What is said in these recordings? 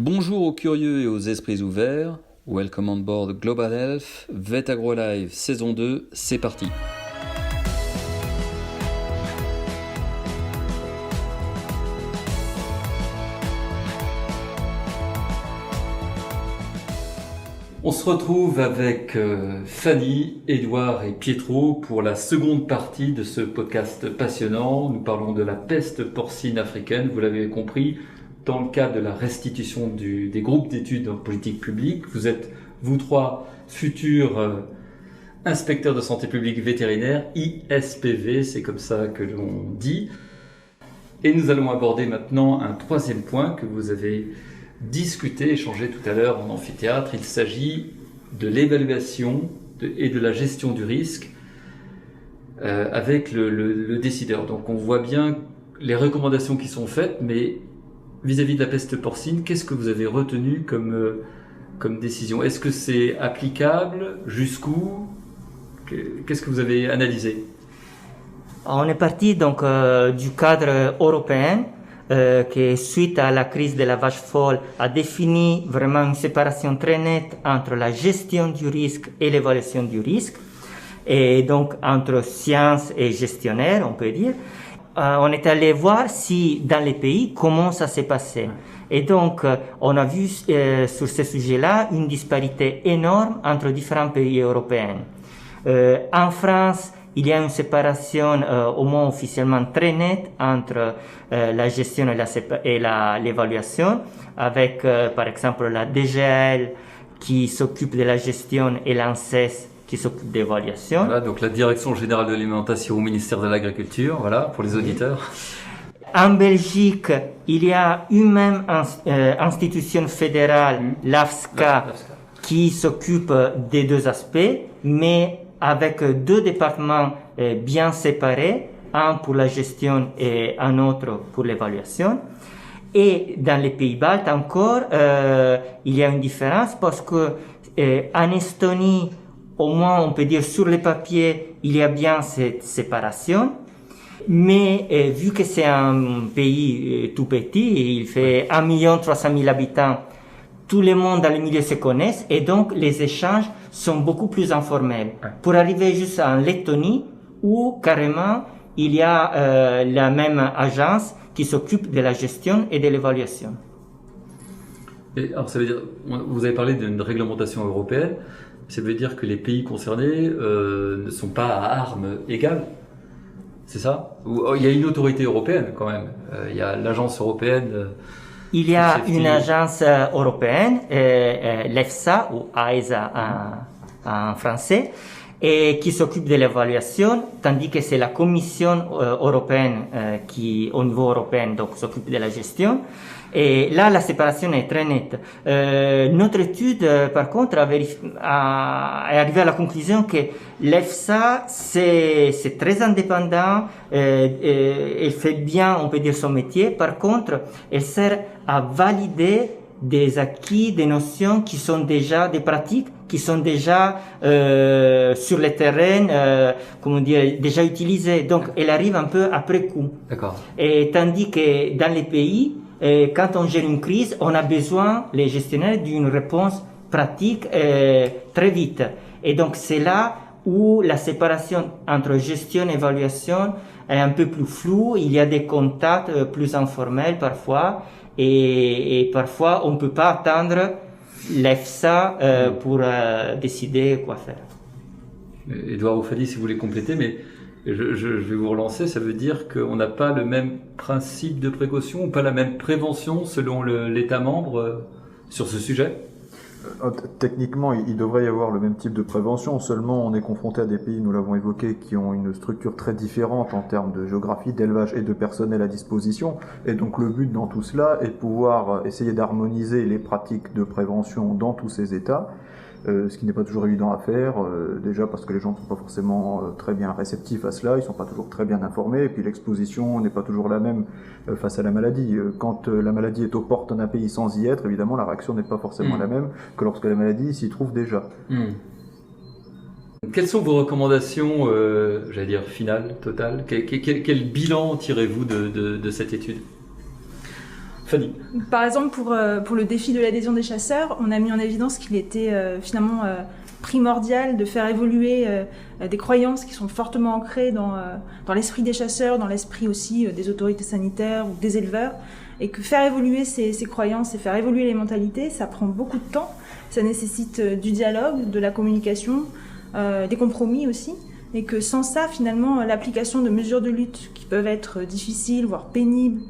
Bonjour aux curieux et aux esprits ouverts. Welcome on board Global Health, Vet Agro Live saison 2, c'est parti. On se retrouve avec Fanny, Édouard et Pietro pour la seconde partie de ce podcast passionnant. Nous parlons de la peste porcine africaine, vous l'avez compris, dans le cadre de la restitution des groupes d'études en politique publique. Vous êtes, vous trois, futurs inspecteurs de santé publique vétérinaire, ISPV, c'est comme ça que l'on dit. Et nous allons aborder maintenant un troisième point que vous avez discuté, échangé tout à l'heure en amphithéâtre. Il s'agit de l'évaluation et de la gestion du risque avec le décideur. Donc on voit bien les recommandations qui sont faites, mais vis-à-vis de la peste porcine, qu'est-ce que vous avez retenu comme décision? Est-ce que c'est applicable? Jusqu'où? Qu'est-ce que vous avez analysé? On est parti donc du cadre européen qui, suite à la crise de la vache folle, a défini vraiment une séparation très nette entre la gestion du risque et l'évaluation du risque, et donc entre science et gestionnaire, on peut dire. On est allé voir si dans les pays, comment ça s'est passé. Et donc, on a vu sur ce sujet-là une disparité énorme entre différents pays européens. En France, il y a une séparation au moins officiellement très nette entre la gestion et l'évaluation, avec par exemple la DGL qui s'occupe de la gestion et l'ANSES qui s'occupe de l'évaluation. Voilà, donc la Direction Générale de l'Alimentation au ministère de l'Agriculture, voilà, pour les auditeurs. En Belgique, il y a une même institution fédérale, l'AFSCA, qui s'occupe des deux aspects, mais avec deux départements bien séparés, un pour la gestion et un autre pour l'évaluation. Et dans les pays baltes encore, il y a une différence parce que en Estonie, au moins on peut dire sur le papier, il y a bien cette séparation. Mais vu que c'est un pays tout petit, il fait 1 300 000 habitants, tout le monde dans le milieu se connaît et donc les échanges sont beaucoup plus informels. Pour arriver juste en Lettonie, où carrément il y a la même agence qui s'occupe de la gestion et de l'évaluation. Et alors ça veut dire, vous avez parlé d'une réglementation européenne, ça veut dire que les pays concernés ne sont pas à armes égales, c'est ça? Il y a une autorité européenne quand même, il y a l'agence européenne. Il y a une agence européenne, l'EFSA ou AESA en français, et qui s'occupe de l'évaluation, tandis que c'est la Commission européenne qui, au niveau européen, donc s'occupe de la gestion. Et là, la séparation est très nette. Notre étude, par contre, est arrivée à la conclusion que l'EFSA, c'est très indépendant, elle fait bien, on peut dire, son métier. Par contre, elle sert à valider des acquis, des notions qui sont déjà des pratiques, qui sont déjà sur le terrain, comment dire, déjà utilisées. Donc, elle arrive un peu après coup. D'accord. Et tandis que dans les pays, quand on gère une crise, on a besoin, les gestionnaires, d'une réponse pratique très vite. Et donc, c'est là où la séparation entre gestion et évaluation est un peu plus floue. Il y a des contacts plus informels parfois. Et parfois, on ne peut pas attendre l'EFSA pour décider quoi faire. Édouard ou Fanny, si vous voulez compléter, mais je vais vous relancer, ça veut dire qu'on n'a pas le même principe de précaution ou pas la même prévention selon l'État membre sur ce sujet? Techniquement, il devrait y avoir le même type de prévention, seulement on est confronté à des pays, nous l'avons évoqué, qui ont une structure très différente en termes de géographie, d'élevage et de personnel à disposition. Et donc le but dans tout cela est de pouvoir essayer d'harmoniser les pratiques de prévention dans tous ces États, ce qui n'est pas toujours évident à faire, déjà parce que les gens ne sont pas forcément très bien réceptifs à cela, ils ne sont pas toujours très bien informés, et puis l'exposition n'est pas toujours la même face à la maladie. Quand la maladie est aux portes d'un pays sans y être, évidemment la réaction n'est pas forcément la même que lorsque la maladie s'y trouve déjà. Quelles sont vos recommandations, j'allais dire finales, totales? Quel bilan tirez-vous de cette étude? Fanny. Par exemple, pour le défi de l'adhésion des chasseurs, on a mis en évidence qu'il était finalement primordial de faire évoluer des croyances qui sont fortement ancrées dans l'esprit des chasseurs, dans l'esprit aussi des autorités sanitaires ou des éleveurs, et que faire évoluer ces croyances et faire évoluer les mentalités, ça prend beaucoup de temps, ça nécessite du dialogue, de la communication, des compromis aussi, et que sans ça, finalement, l'application de mesures de lutte qui peuvent être difficiles, voire pénibles,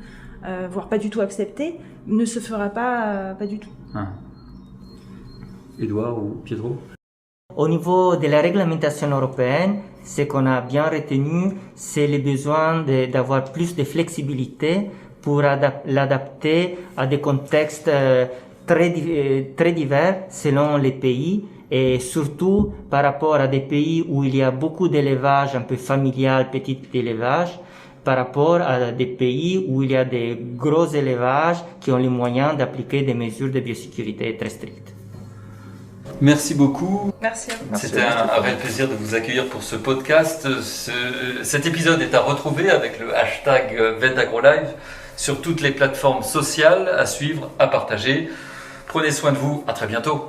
voire pas du tout acceptées, ne se fera pas du tout. Édouard ou Pietro? Au niveau de la réglementation européenne, ce qu'on a bien retenu, c'est le besoin d'avoir plus de flexibilité pour l'adapter à des contextes très divers selon les pays, et surtout par rapport à des pays où il y a beaucoup d'élevage un peu familial, petit élevage, par rapport à des pays où il y a des gros élevages qui ont les moyens d'appliquer des mesures de biosécurité très strictes. Merci beaucoup. Merci à vous. C'était un réel plaisir de vous accueillir pour ce podcast. Cet épisode est à retrouver avec le hashtag VetAgroLive sur toutes les plateformes sociales, à suivre, à partager. Prenez soin de vous, à très bientôt.